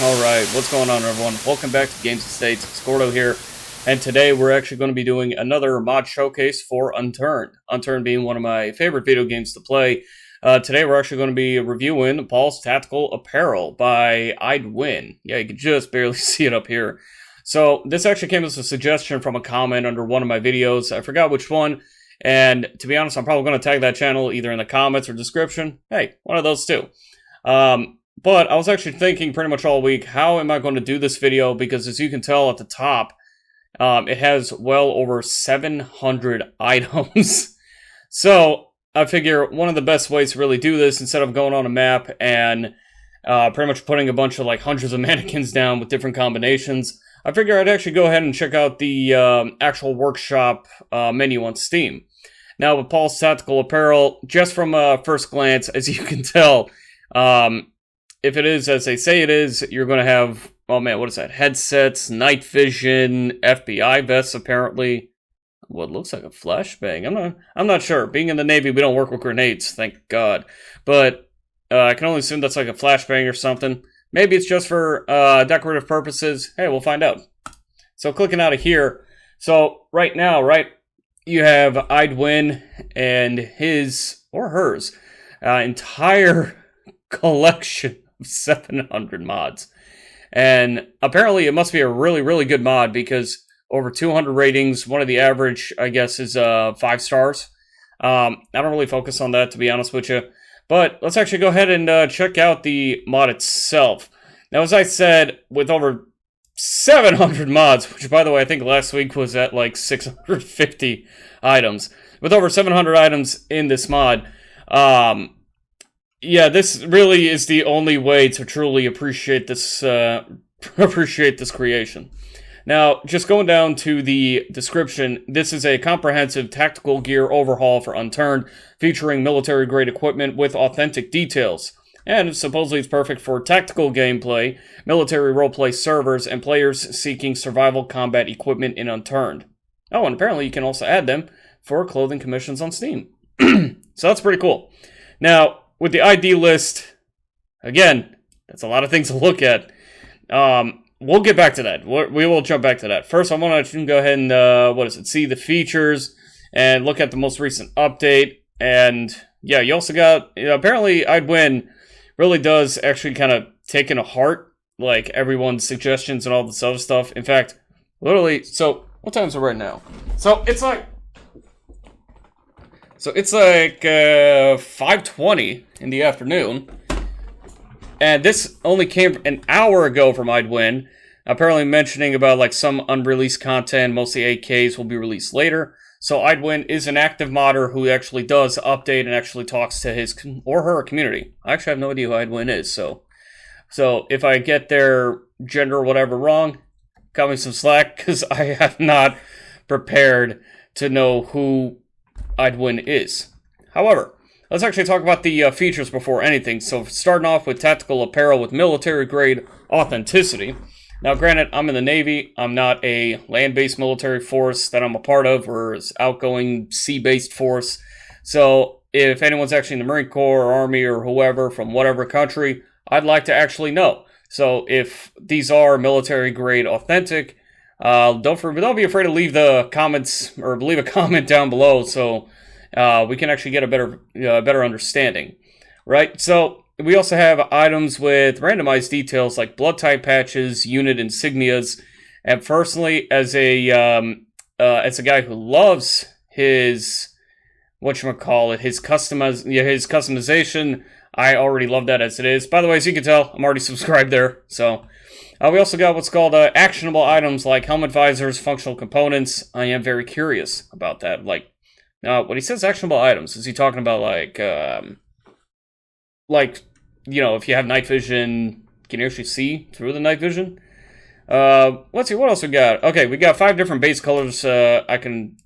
Alright, what's going on everyone? Welcome back to Games and States, it's Gordo here, and today we're actually going to be doing another mod showcase for Unturned. Unturned being one of my favorite video games to play. Today we're actually going to be reviewing Paul's Tactical Apparel by I'd Win. Yeah, you can just barely see it up here. So, this actually came as a suggestion from a comment under one of my videos. I forgot which one, and to be honest, I'm probably going to tag that channel either in the comments or description. Hey, one of those two. But I was actually thinking pretty much all week, how am I going to do this video? Because as you can tell at the top, it has well over 700 items. So I figure one of the best ways to really do this, instead of going on a map and pretty much putting a bunch of like hundreds of mannequins down with different combinations, I figure I'd actually go ahead and check out the actual workshop menu on Steam. Now with Paul's Tactical Apparel, just from first glance, as you can tell, if it is as they say it is, you're going to have, oh man, what is that? Headsets, night vision, FBI vests apparently. What looks like a flashbang. I'm not sure. Being in the Navy, we don't work with grenades, thank God. But I can only assume that's like a flashbang or something. Maybe it's just for decorative purposes. Hey, we'll find out. So clicking out of here. So right now, you have I'd Win and his or hers entire collection of 700 mods, and apparently it must be a really, really good mod because over 200 ratings. One of the average, I guess, is 5 stars. I don't really focus on that, to be honest with you, but let's actually go ahead and check out the mod itself. Now, as I said, with over 700 mods, which by the way I think last week was at like 650 items, with over 700 items in this mod, yeah, this really is the only way to truly appreciate this creation. Now, just going down to the description, this is a comprehensive tactical gear overhaul for Unturned, featuring military-grade equipment with authentic details. And supposedly it's perfect for tactical gameplay, military roleplay servers, and players seeking survival combat equipment in Unturned. Oh, and apparently you can also add them for clothing commissions on Steam. So that's pretty cool. Now, with the ID list, again, that's a lot of things to look at. We'll get back to that. We will jump back to that. First, I want to go ahead and, see the features and look at the most recent update. And, yeah, you also got, apparently, I'd Win really does actually kind of take into heart, like, everyone's suggestions and all this other stuff. In fact, literally, so, what time is it right now? So, it's like 5:20 in the afternoon, and this only came an hour ago from I'd Win, apparently mentioning about like some unreleased content, mostly AKs, will be released later. So I'd Win is an active modder who actually does update and actually talks to his or her community. I actually have no idea who I'd Win is, so if I get their gender or whatever wrong, cut me some slack, because I have not prepared to know who I'd Win is. However, let's actually talk about the features before anything. So starting off with Tactical Apparel with military-grade authenticity. Now granted, I'm in the Navy. I'm not a land-based military force that I'm a part of, or is outgoing sea-based force. So if anyone's actually in the Marine Corps or Army or whoever from whatever country, I'd like to actually know. So if these are military-grade authentic, don't be afraid to leave the comments or leave a comment down below, so we can actually get a better understanding, right? So we also have items with randomized details like blood type patches, unit insignias, and personally, as a guy who loves his his customization, I already love that as it is. By the way, as you can tell, I'm already subscribed there, so. We also got what's called actionable items like helmet visors, functional components. I am very curious about that. Like, when he says actionable items, is he talking about if you have night vision, can you actually see through the night vision? Let's see, what else we got? Okay, we got 5 different base colors. I can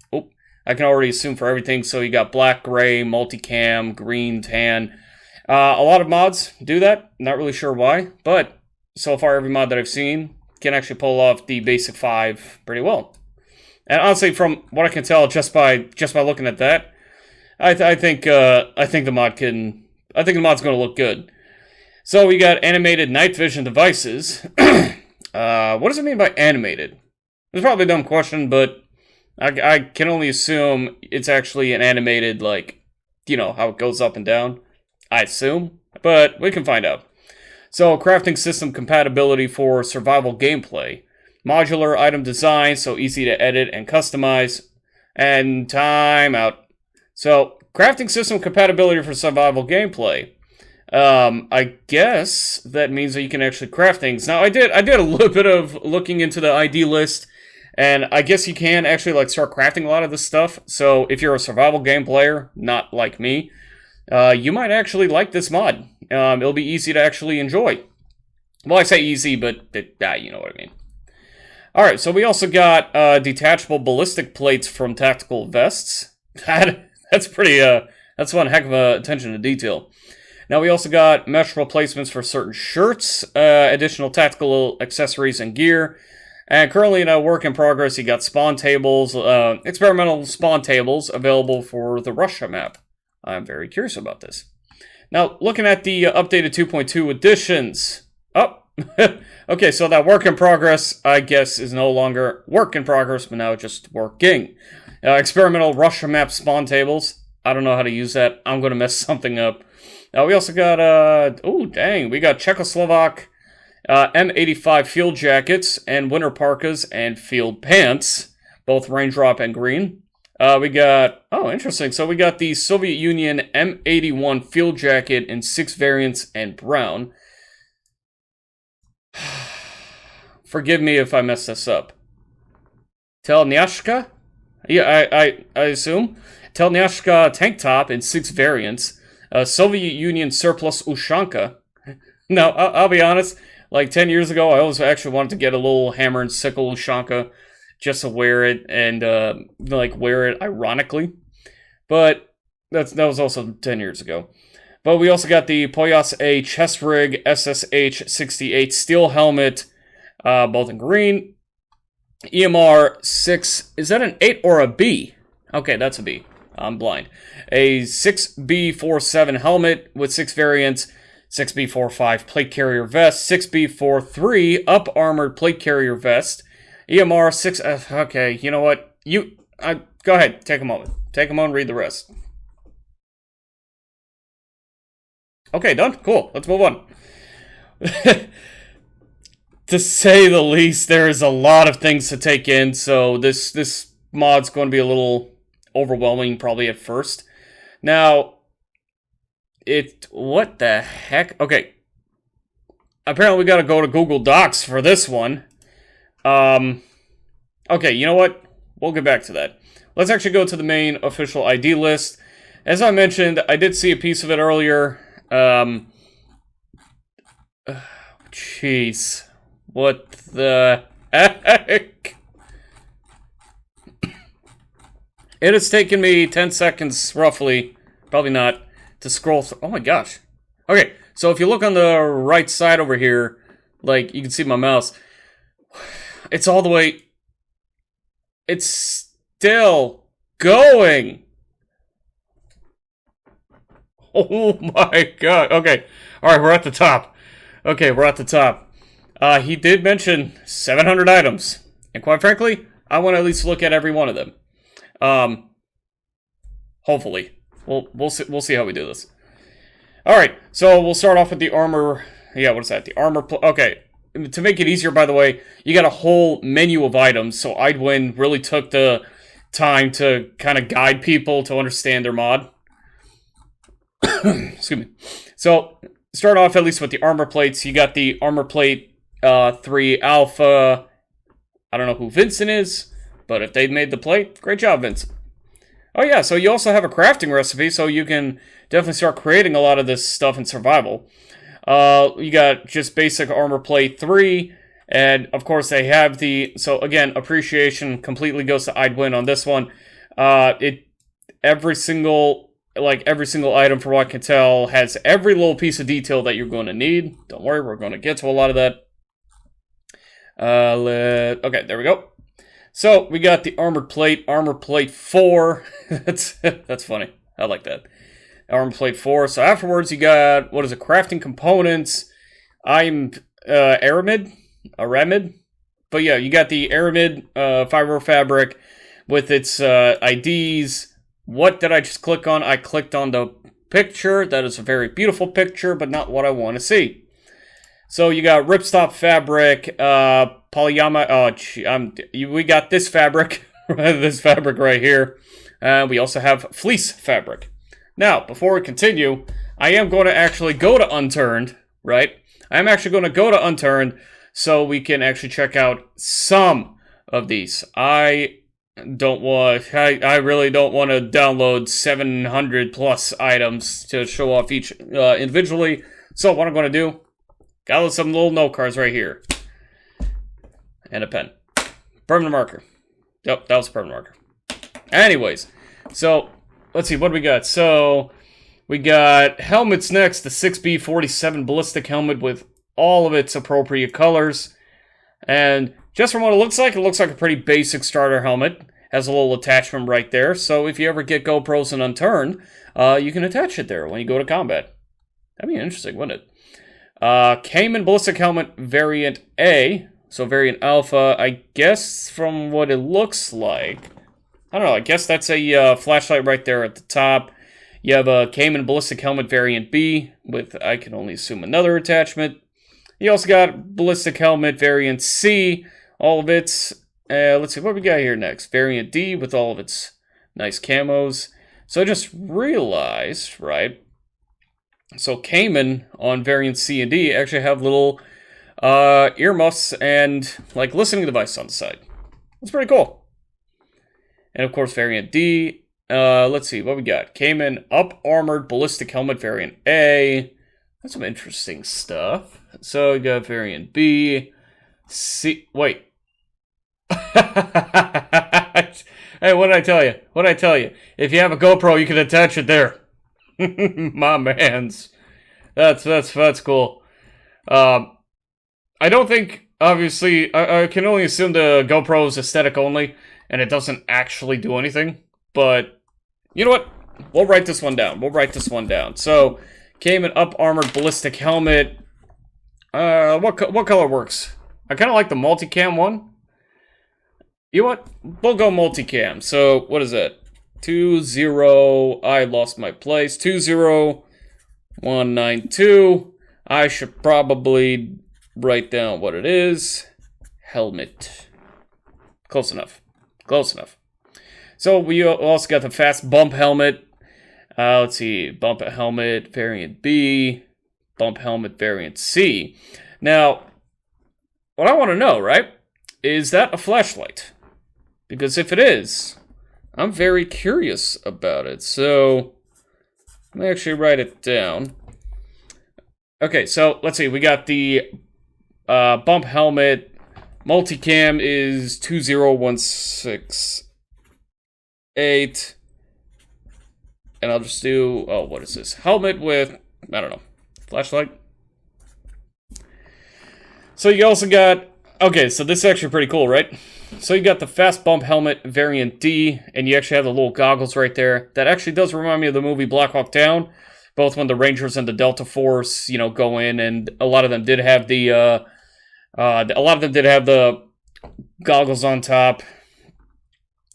already assume for everything. So you got black, gray, multicam, green, tan. A lot of mods do that. Not really sure why, but so far, every mod that I've seen can actually pull off the basic 5 pretty well. And honestly, from what I can tell, just by looking at that, I think the mod's going to look good. So we got animated night vision devices. What does it mean by animated? It's probably a dumb question, but I can only assume it's actually an animated, like, you know, how it goes up and down. I assume, but we can find out. So, crafting system compatibility for survival gameplay. Modular item design, so easy to edit and customize. And timeout. So, crafting system compatibility for survival gameplay. I guess that means that you can actually craft things. Now, I did a little bit of looking into the ID list, and I guess you can actually, like, start crafting a lot of this stuff. So, if you're a survival game player, not like me, you might actually like this mod. It'll be easy to actually enjoy. Well, I say easy, but you know what I mean. Alright, so we also got detachable ballistic plates from tactical vests. That's pretty, that's one heck of a attention to detail. Now we also got mesh replacements for certain shirts, additional tactical accessories and gear. And currently in a work in progress, you got spawn tables, experimental spawn tables available for the Russia map. I'm very curious about this. Now, looking at the updated 2.2 editions. Oh, okay, so that work in progress, I guess, is no longer work in progress, but now just working. Experimental Russia map spawn tables. I don't know how to use that. I'm going to mess something up. Now, we also got, oh, dang, we got Czechoslovak M85 field jackets and winter parkas and field pants, both raindrop and green. We got, oh, interesting. So we got the Soviet Union M81 field jacket in 6 variants and brown. Forgive me if I mess this up. Telnyashka? Yeah, I assume. Telnyashka tank top in 6 variants. Soviet Union surplus Ushanka. Now, I'll be honest. Like 10 years ago, I always actually wanted to get a little hammer and sickle Ushanka just to wear it and like wear it ironically. But that was also 10 years ago. But we also got the Poyas A chest rig SSH-68 steel helmet, both in green. EMR 6, is that an 8 or a B? Okay, that's a B. I'm blind. A 6B47 helmet with 6 variants. 6B45 plate carrier vest. 6B43 up armored plate carrier vest. EMR 6. Okay, you know what? Go ahead. Take a moment. Take a moment. Read the rest. Okay, done. Cool. Let's move on. To say the least, there is a lot of things to take in. So this mod's going to be a little overwhelming, probably at first. Now, what the heck? Okay. Apparently, we got to go to Google Docs for this one. Okay, you know what? We'll get back to that. Let's actually go to the main official ID list. As I mentioned, I did see a piece of it earlier. Jeez. What the heck? It has taken me 10 seconds, roughly, probably not, to scroll through. Oh my gosh. Okay, so if you look on the right side over here, like, you can see my mouse. It's all the way... It's still going. Oh my god. Okay. Alright, we're at the top. Okay, we're at the top. He did mention 700 items. And quite frankly, I want to at least look at every one of them. Hopefully. We'll see how we do this. Alright, so we'll start off with the armor. Yeah, what is that? The armor... Okay. To make it easier, by the way, you got a whole menu of items. So Idwin really took the time to kind of guide people to understand their mod. Excuse me. So, start off at least with the armor plates. You got the armor plate 3 Alpha. I don't know who Vincent is, but if they made the plate, great job, Vincent. Oh yeah, so you also have a crafting recipe, so you can definitely start creating a lot of this stuff in survival. You got just basic armor plate 3, and of course they have the... So again, appreciation completely goes to Idwin on this one. Every single item, from what I can tell, has every little piece of detail that you're going to need. Don't worry, we're going to get to a lot of that. Okay, there we go. So, we got the armor plate 4. That's funny. I like that. armor plate 4. So afterwards, you got, what is it, crafting components. I'm Aramid. But yeah, you got the Aramid fiber fabric with its IDs. What did I just click on? I clicked on the picture. That is a very beautiful picture, but not what I want to see. So you got ripstop fabric, polyama. We got this fabric, this fabric right here. We also have fleece fabric. Now, before we continue, I am going to actually go to Unturned, right? I'm actually going to go to Unturned so we can actually check out some of these. I really don't want to download 700 plus items to show off each individually. So what I'm going to do, got some little note cards right here. And a pen. Permanent marker. Yep, that was a permanent marker. Anyways, so let's see, what do we got? So we got helmets next, the 6B47 ballistic helmet with all of its appropriate colors. And just from what it looks like a pretty basic starter helmet. Has a little attachment right there. So if you ever get GoPros in Unturned, you can attach it there when you go to combat. That'd be interesting, wouldn't it? Cayman ballistic helmet variant A. So variant alpha, I guess from what it looks like. I don't know, I guess that's a flashlight right there at the top. You have a Cayman ballistic helmet variant B with, I can only assume, another attachment. You also got ballistic helmet variant C, all of its, let's see, what we got here next? Variant D with all of its nice camos. So I just realized, right, so Cayman on variant C and D actually have little earmuffs and like listening device on the side. That's pretty cool. And of course, variant D. Let's see what we got. Cayman up armored ballistic helmet variant A. That's some interesting stuff. So we got variant B, C. Wait. Hey, what did I tell you? What did I tell you? If you have a GoPro, you can attach it there. My man's. That's cool. I don't think, obviously, I can only assume the GoPro is aesthetic only, and it doesn't actually do anything. But, you know what? We'll write this one down. So, Cayman up armored ballistic helmet. What color works? I kind of like the multicam one. You know what? We'll go multicam. So, what is that? 20, I lost my place. 20192. I should probably write down what it is. Helmet. Close enough. So, we also got the fast bump helmet. Let's see. Bump helmet variant B. Bump helmet variant C. Now, what I want to know, right? Is that a flashlight? Because if it is, I'm very curious about it. So, let me actually write it down. Okay, so let's see. We got the bump helmet. Multicam is 20168. And I'll just do, oh, what is this? Helmet with, I don't know, flashlight. So you also got, okay, so this is actually pretty cool, right? So you got the fast bump helmet variant D, and you actually have the little goggles right there. That actually does remind me of the movie Black Hawk Down, both when the Rangers and the Delta Force, you know, go in, and a lot of them did have the goggles on top.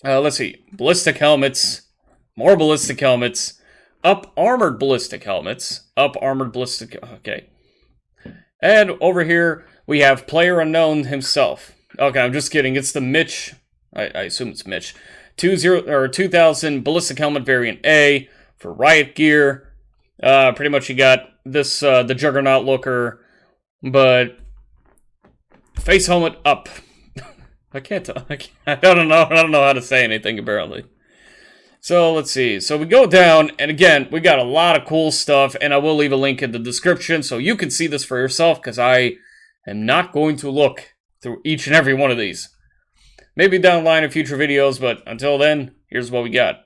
Let's see, ballistic helmets, more ballistic helmets, up armored ballistic helmets, okay. And over here we have Player Unknown himself. Okay, I'm just kidding. It's the Mitch. I assume it's Mitch. 2000 ballistic helmet variant A for riot gear. Pretty much you got this the Juggernaut looker, but face helmet up. I don't know how to say anything apparently. So let's see. So we go down, and again, we got a lot of cool stuff, and I will leave a link in the description so you can see this for yourself, because I am not going to look through each and every one of these. Maybe down the line in future videos, but until then, here's what we got.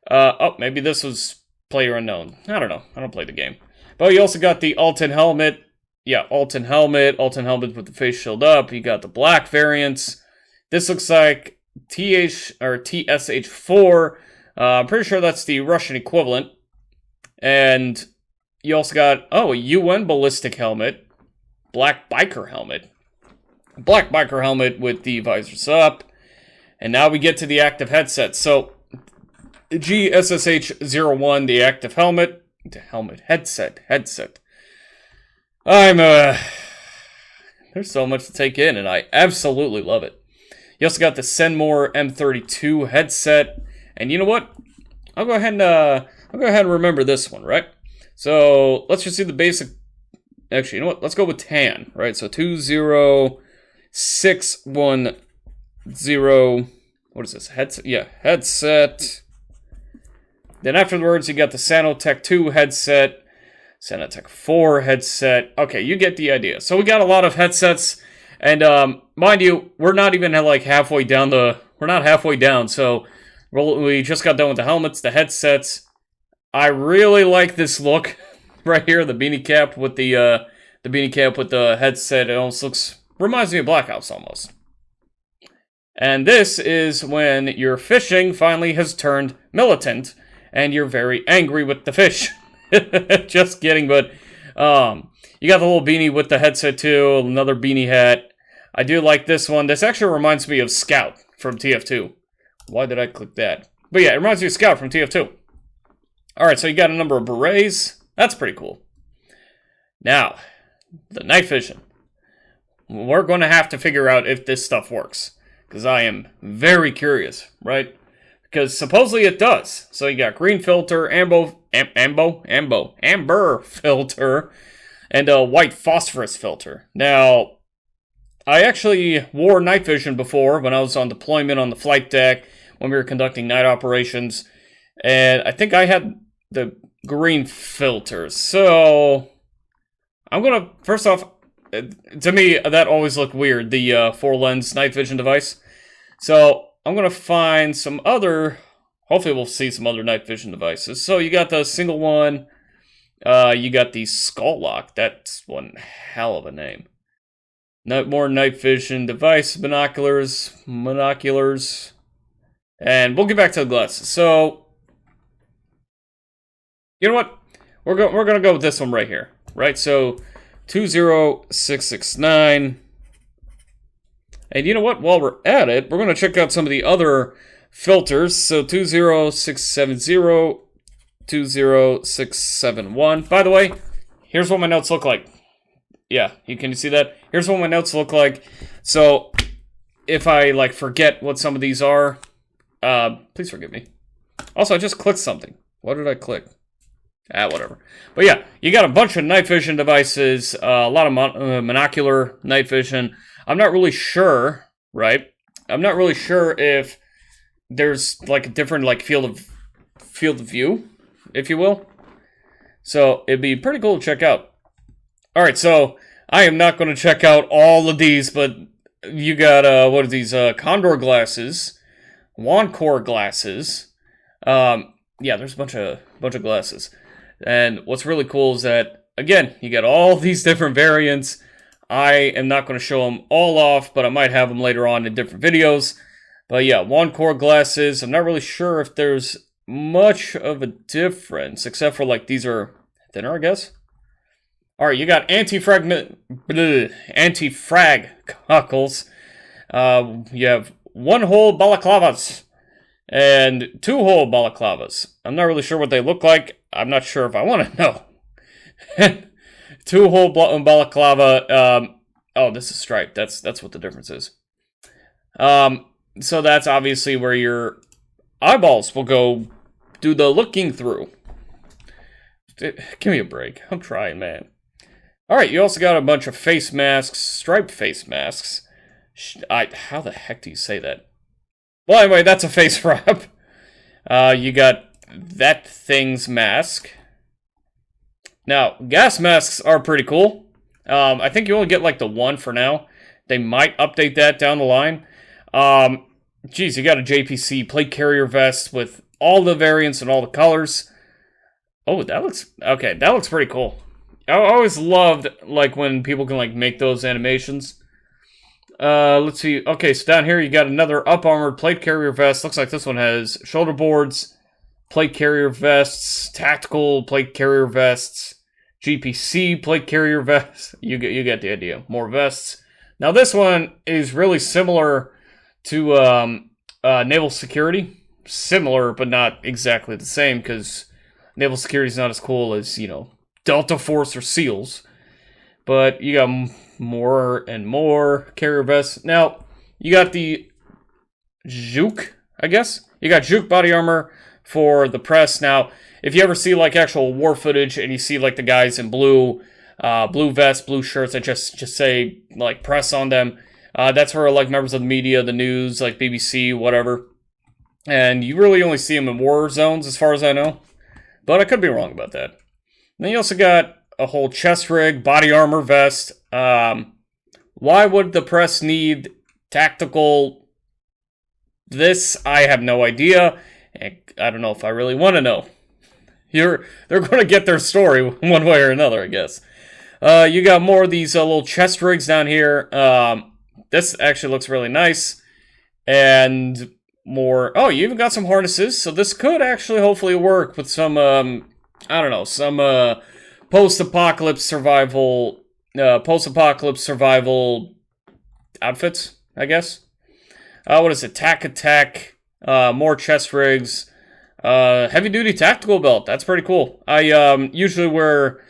Oh, maybe this was Player Unknown. I don't know. I don't play the game. But you also got the Alton helmet. Yeah, Alton helmet with the face shield up. You got the black variants. This looks like TSH4. I'm pretty sure that's the Russian equivalent. And you also got, oh, a UN ballistic helmet, black biker helmet, black biker helmet with the visors up. And now we get to the active headset. So, GSSH-01, the active helmet, headset. There's so much to take in, and I absolutely love it. You also got the Senmore M32 headset, and you know what? I'll go ahead and remember this one, right? So let's just do the basic. Actually, you know what? Let's go with tan, right? So 20610. What is this? Headset? Yeah, headset. Then afterwards, you got the Sanotech 2 headset, Sanotech 4 headset. Okay, you get the idea. So we got a lot of headsets, and mind you, we're not even like halfway down we're not halfway down, so we just got done with the helmets, the headsets. I really like this look right here, the beanie cap with the headset. It almost reminds me of Black Ops almost. And this is when your fishing finally has turned militant, and you're very angry with the fish. Just kidding, but you got the little beanie with the headset too, another beanie hat. I do like this one. This actually reminds me of Scout from TF2. Why did I click that? But yeah, it reminds me of Scout from TF2. Alright, so you got a number of berets. That's pretty cool. Now, the night vision. We're going to have to figure out if this stuff works, because I am very curious, right? Because supposedly it does. So you got green filter, amber filter, and a white phosphorus filter. Now, I actually wore night vision before when I was on deployment on the flight deck when we were conducting night operations, and I think I had the green filter. So I'm gonna, first off, to me that always looked weird, the 4-lens night vision device. So I'm going to find some other, hopefully we'll see some other night vision devices. So you got the single one, you got the Skull Lock, that's one hell of a name. More night vision device, binoculars, and we'll get back to the glasses. So, you know what, we're going to go with this one right here, right? So, 20669. And you know what? While we're at it, we're going to check out some of the other filters. So 20670, 20671. By the way, here's what my notes look like. Yeah, can you see that? Here's what my notes look like. So if I like forget what some of these are, please forgive me. Also, I just clicked something. What did I click? Whatever. But yeah, you got a bunch of night vision devices, a lot of monocular night vision. I'm not really sure, right? I'm not really sure if there's like a different like field of view, if you will. So it'd be pretty cool to check out. All right, so I am not going to check out all of these, but you got what are these? Condor glasses, Wancore glasses. Yeah, there's a bunch of glasses. And what's really cool is that, again, you got all these different variants. I am not going to show them all off, but I might have them later on in different videos. But yeah, Wancore glasses. I'm not really sure if there's much of a difference, except for like these are thinner, I guess. All right, you got anti-frag goggles. You have one-hole balaclavas and two-hole balaclavas. I'm not really sure what they look like. I'm not sure if I want to know. Two-hole balaclava. Oh, this is striped. That's what the difference is. So that's obviously where your eyeballs will go do the looking through. Give me a break. I'm trying, man. All right, you also got a bunch of face masks, striped face masks. How the heck do you say that? Well, anyway, that's a face wrap. You got that thing's mask. Now, gas masks are pretty cool. I think you only get like the one for now. They might update that down the line. Geez, you got a JPC plate carrier vest with all the variants and all the colors. Oh, that looks pretty cool. I always loved like when people can like make those animations. Let's see. Okay, so down here you got another up armored plate carrier vest. Looks like this one has shoulder boards, plate carrier vests, tactical plate carrier vests, GPC plate carrier vests. You get the idea. More vests. Now this one is really similar to naval security. Similar, but not exactly the same, because naval security is not as cool as, Delta Force or SEALs. But you got more and more carrier vests. Now, you got the Juke, I guess. You got Juke body armor for the press. Now, if you ever see, like, actual war footage and you see, like, the guys in blue vests, blue shirts that just say, like, press on them, that's for, like, members of the media, the news, like BBC, whatever. And you really only see them in war zones, as far as I know. But I could be wrong about that. And then you also got a whole chest rig, body armor vest. Why would the press need tactical this? I have no idea. I don't know if I really want to know. They're going to get their story one way or another, I guess. You got more of these little chest rigs down here. This actually looks really nice. And more... Oh, you even got some harnesses. So this could actually hopefully work with some, I don't know, some post-apocalypse survival outfits, I guess. What is it? Tac attack, more chest rigs, heavy-duty tactical belt. That's pretty cool. I usually wear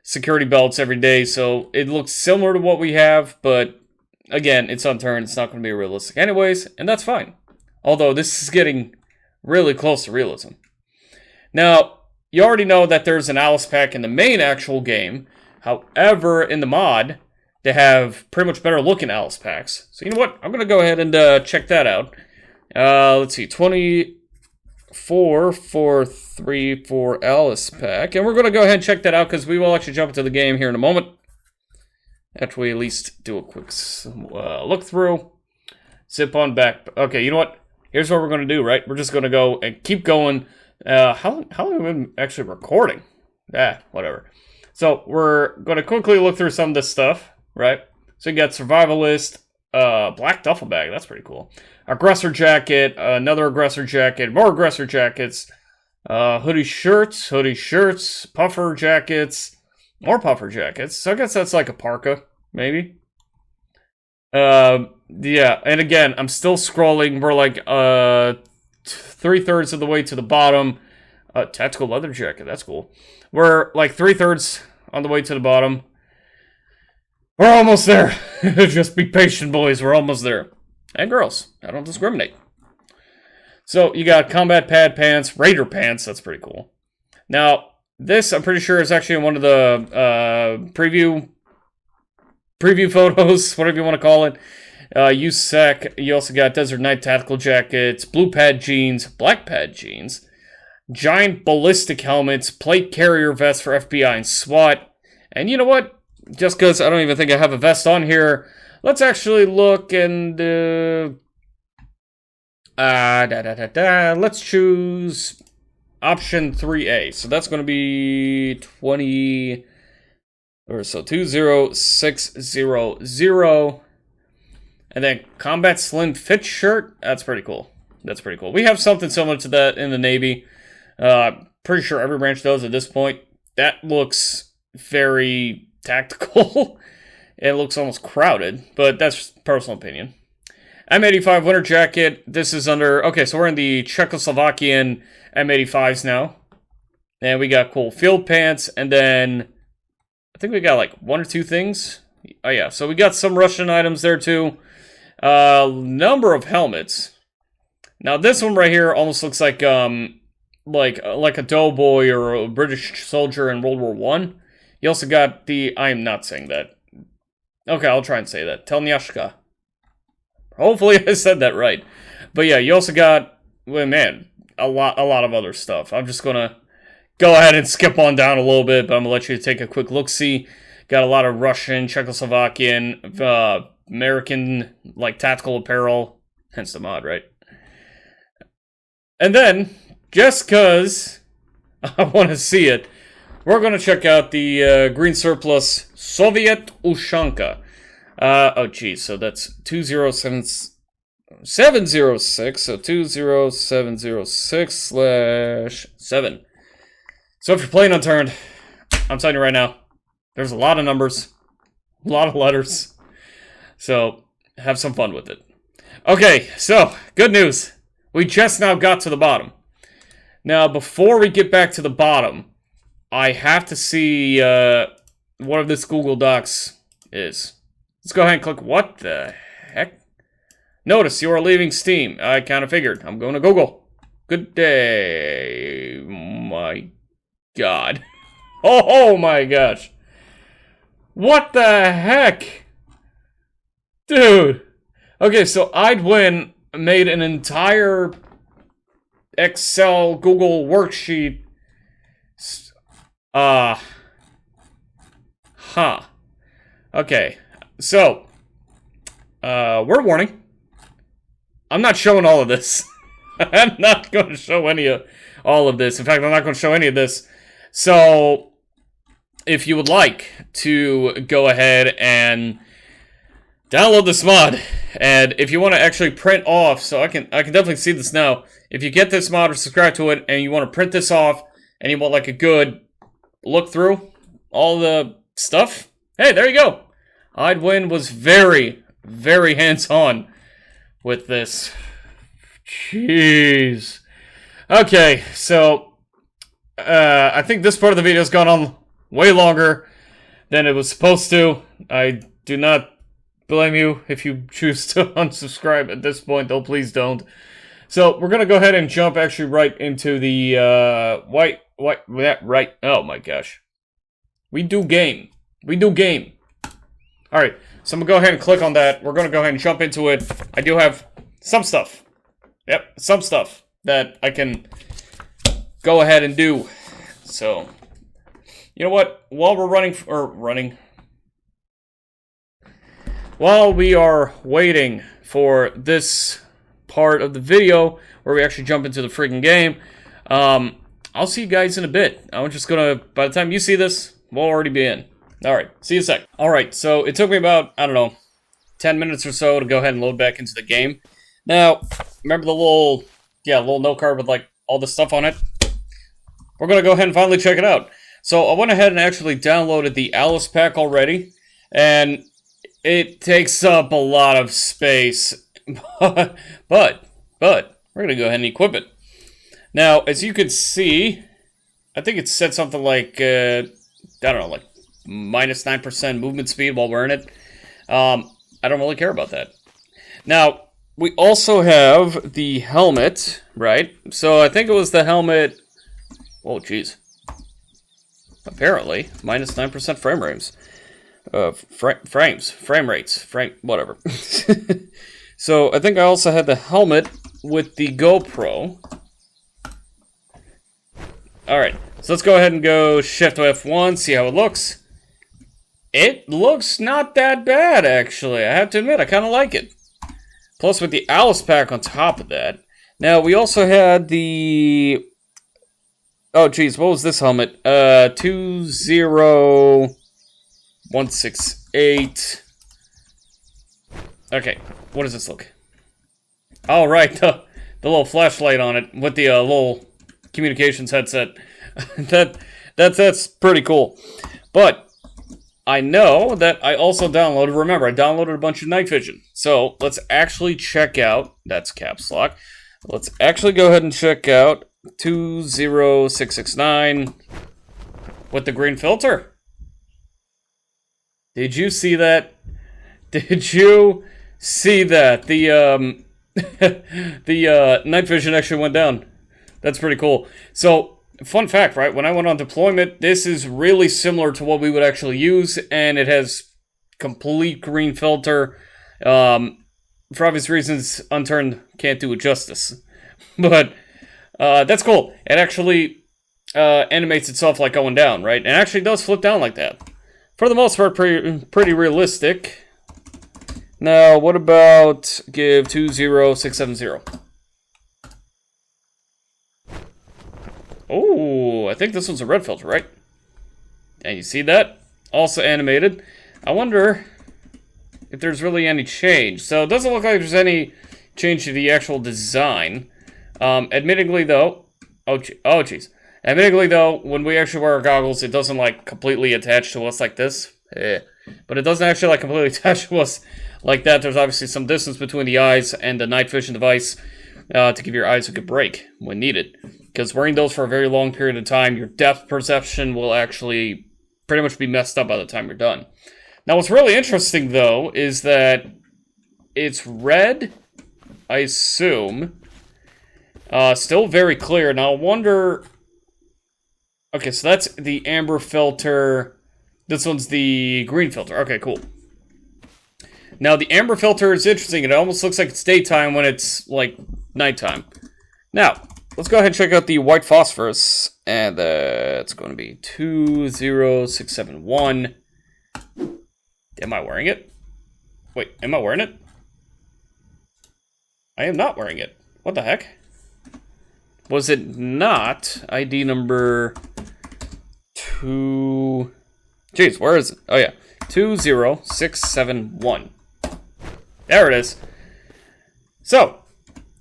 security belts every day, so it looks similar to what we have, but again, it's Unturned. It's not going to be realistic anyways, and that's fine. Although this is getting really close to realism. Now, you already know that there's an Alice pack in the main actual game. However, in the mod, they have pretty much better looking Alice packs. So you know what? I'm going to go ahead and check that out. Let's see, 24,434 Alice pack. And we're going to go ahead and check that out because we will actually jump into the game here in a moment. After we at least do a quick look through. Zip on back. Okay, you know what? Here's what we're going to do, right? We're just going to go and keep going. How long have we been actually recording? Whatever. So we're going to quickly look through some of this stuff, right? So you got Survivalist, Black Duffel Bag. That's pretty cool. Aggressor Jacket, another Aggressor Jacket, more Aggressor Jackets, hoodie shirts, puffer jackets, more puffer jackets. So I guess that's like a parka, maybe. Yeah, and again, I'm still scrolling. We're like 3/3 of the way to the bottom. Tactical leather jacket, that's cool. We're like 3/3 on the way to the bottom. We're almost there. Just be patient, boys. We're almost there. And girls, I don't discriminate. So you got combat pad pants, raider pants. That's pretty cool. Now, this I'm pretty sure is actually one of the preview photos, whatever you want to call it. USEC. You also got Desert Night tactical jackets, blue pad jeans, black pad jeans, giant ballistic helmets, plate carrier vests for FBI and SWAT. And you know what? Just because I don't even think I have a vest on here, let's actually look and let's choose option 3A. So that's going to be 20600. And then combat slim fit shirt. That's pretty cool. We have something similar to that in the Navy. Pretty sure every branch does at this point. That looks very tactical. It looks almost crowded, but that's personal opinion. M85 winter jacket. This is under... Okay, so we're in the Czechoslovakian M85s now. And we got cool field pants. And then I think we got like one or two things. Oh yeah, so we got some Russian items there too. Number of helmets. Now this one right here almost looks like a doughboy or a British soldier in World War I. You also got the... I am not saying that. Okay, I'll try and say that. Telnyashka. Hopefully I said that right. But yeah, you also got... Well, man, a lot of other stuff. I'm just gonna go ahead and skip on down a little bit, but I'm gonna let you take a quick look-see. Got a lot of Russian, Czechoslovakian, American, like, tactical apparel. Hence the mod, right? And then, just because I want to see it, we're going to check out the green surplus Soviet Ushanka. Oh, geez, so that's 207... 706, so 20706/7. So if you're playing Unturned, I'm telling you right now, there's a lot of numbers, a lot of letters, so have some fun with it. Okay, so good news. We just now got to the bottom. Now, before we get back to the bottom, I have to see what this Google Docs is. Let's go ahead and click, what the heck? Notice you are leaving Steam. I kind of figured. I'm going to Google. Good day. My God. Oh my gosh. What the heck? Dude. Okay, so I'd Win made an entire Excel Google worksheet. Okay. So, word warning. I'm not showing all of this. I'm not going to show any of all of this. In fact, I'm not going to show any of this. So, if you would like to go ahead and download this mod, and if you want to actually print off, so I can definitely see this now. If you get this mod or subscribe to it, and you want to print this off, and you want like a good look through all the stuff, hey, there you go. I'd Win was very, very hands-on with this. Jeez. Okay, so I think this part of the video has gone on way longer than it was supposed to. I do not blame you if you choose to unsubscribe at this point, though. Please don't. So we're gonna go ahead and jump actually right into the right. Oh my gosh, we do game. All right, so I'm gonna go ahead and click on that. We're gonna go ahead and jump into it. I do have some stuff. Yep, some stuff that I can go ahead and do. So, you know what? While we're while we are waiting for this part of the video where we actually jump into the freaking game, I'll see you guys in a bit. I'm just gonna, by the time you see this, we'll already be in. Alright, see you in a sec. Alright, so it took me about, I don't know, 10 minutes or so to go ahead and load back into the game. Now, remember the little note card with like all the stuff on it? We're gonna go ahead and finally check it out. So I went ahead and actually downloaded the Alice pack already, and it takes up a lot of space, but we're gonna go ahead and equip it. Now, as you can see, I think it said something like, I don't know, like minus 9% movement speed while wearing it. I don't really care about that. Now, we also have the helmet, right? So I think it was the helmet. Oh, geez. Apparently, minus 9% frame rates. Whatever. So I think I also had the helmet with the GoPro. Alright, so let's go ahead and go Shift F1, see how it looks. It looks not that bad, actually. I have to admit, I kind of like it. Plus, with the Alice pack on top of that. Now, we also had the... Oh, geez, what was this helmet? 20168. Okay, what does this look? Oh, right, the little flashlight on it with the little communications headset. That's pretty cool. But I know that I also downloaded, remember, I downloaded a bunch of night vision. So let's actually check out, that's caps lock. Let's actually go ahead and check out 20669 with the green filter. Did you see that? Did you see that? The night vision actually went down. That's pretty cool. So, fun fact, right? When I went on deployment, this is really similar to what we would actually use, and it has complete green filter. For obvious reasons, Unturned can't do it justice. But that's cool. It actually animates itself like going down, right? And it actually does flip down like that. For the most part, pretty realistic. Now, what about give 20670? Oh, I think this one's a red filter, right? And you see that? Also animated. I wonder if there's really any change. So it doesn't look like there's any change the actual design. Admittedly, though, oh jeez. Admittedly, though, when we actually wear our goggles, it doesn't, like, completely attach to us like this. But it doesn't actually, like, completely attach to us like that. There's obviously some distance between the eyes and the night vision device to give your eyes a good break when needed. Because wearing those for a very long period of time, your depth perception will actually pretty much be messed up by the time you're done. Now, what's really interesting, though, is that it's red, I assume. Still very clear. Now, I wonder... Okay, so that's the amber filter. This one's the green filter. Okay, cool. Now, the amber filter is interesting. It almost looks like it's daytime when it's, like, nighttime. Now, let's go ahead and check out the white phosphorus. And it's going to be 20671. Am I wearing it? Wait, am I wearing it? I am not wearing it. What the heck? Was it not ID number 2... Jeez, where is it? Oh, yeah. 20671. There it is. So,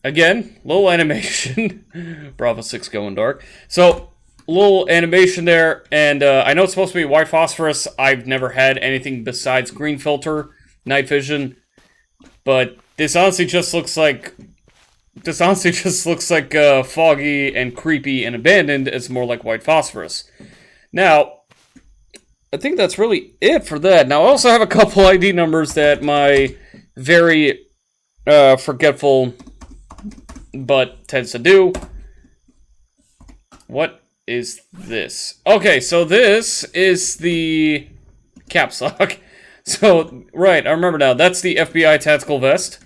again, little animation. Bravo 6 going dark. So, little animation there. And I know it's supposed to be white phosphorus. I've never had anything besides green filter, night vision. But this honestly just looks like... foggy and creepy and abandoned. It's more like white phosphorus. Now, I think that's really it for that. Now, I also have a couple ID numbers that my very forgetful butt tends to do. What is this? Okay, so this is the caps lock. So, right, I remember now. That's the FBI tactical vest.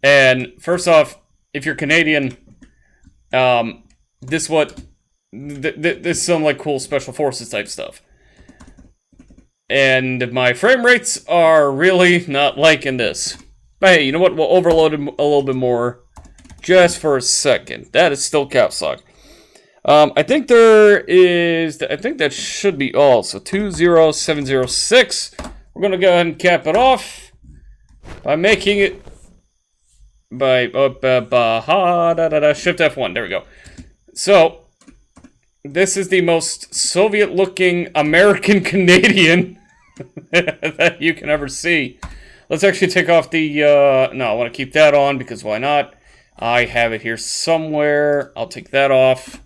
And first off, if you're Canadian, this is some like cool special forces type stuff. And my frame rates are really not liking this. But hey, you know what? We'll overload it a little bit more just for a second. That is still caps lock. I think that should be all. So 20706. We're going to go ahead and cap it off by making it by Shift F1. There we go. So this is the most Soviet-looking American Canadian that you can ever see. Let's actually take off the no, I want to keep that on because why not? I have it here somewhere. I'll take that off.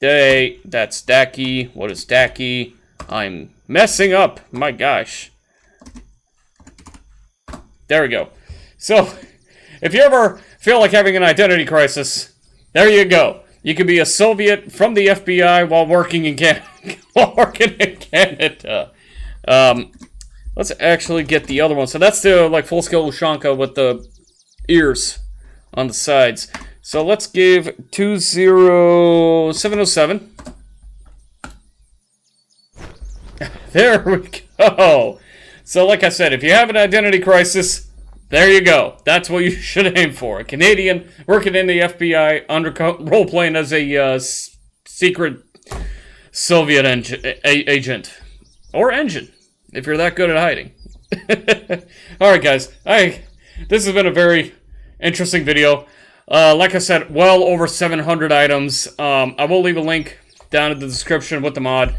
Hey, that's Dacky. What is Dacky? I'm messing up. My gosh. There we go. So, if you ever feel like having an identity crisis, there you go. You can be a Soviet from the FBI while working in Canada. Let's actually get the other one. So that's the like full-scale Ushanka with the ears on the sides. So let's give 20707. There we go. So like I said, if you have an identity crisis, there you go. That's what you should aim for. A Canadian working in the FBI, role-playing as a secret Soviet agent. Or engine, if you're that good at hiding. Alright guys, this has been a very interesting video. Like I said, well over 700 items. I will leave a link down in the description with the mod.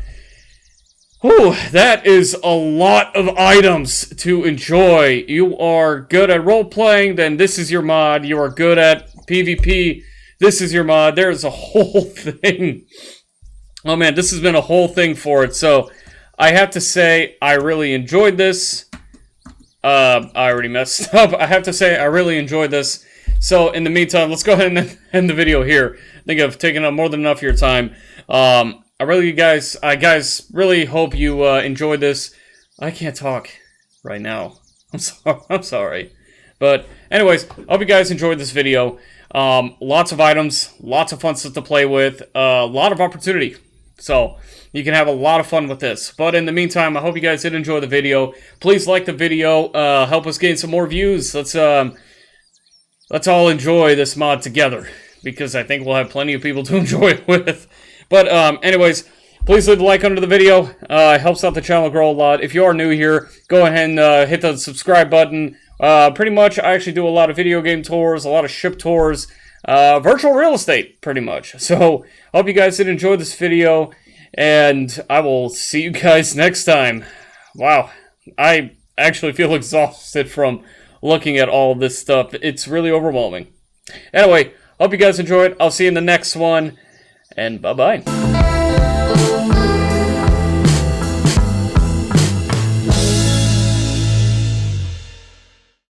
Whew, that is a lot of items to enjoy. You are good at role-playing, then this is your mod. You are good at PvP, this is your mod. There's a whole thing. Oh man, this has been a whole thing for it. So, I have to say, I really enjoyed this. I already messed up. I have to say, I really enjoyed this. So, in the meantime, let's go ahead and end the video here. I think I've taken up more than enough of your time. I guys, really hope you enjoyed this. I can't talk right now. I'm sorry. But anyways, hope you guys enjoyed this video. Lots of items, lots of fun stuff to play with, a lot of opportunity. So you can have a lot of fun with this. But in the meantime, I hope you guys did enjoy the video. Please like the video. Help us gain some more views. Let's all enjoy this mod together, because I think we'll have plenty of people to enjoy it with. But anyways, please leave a like under the video. It helps out the channel grow a lot. If you are new here, go ahead and hit the subscribe button Pretty much, I actually do a lot of video game tours, a lot of ship tours, virtual real estate, pretty much. So, hope you guys did enjoy this video, and I will see you guys next time. Wow, I actually feel exhausted from looking at all this stuff. It's really overwhelming. Anyway, hope you guys enjoyed. I'll see you in the next one, and bye-bye.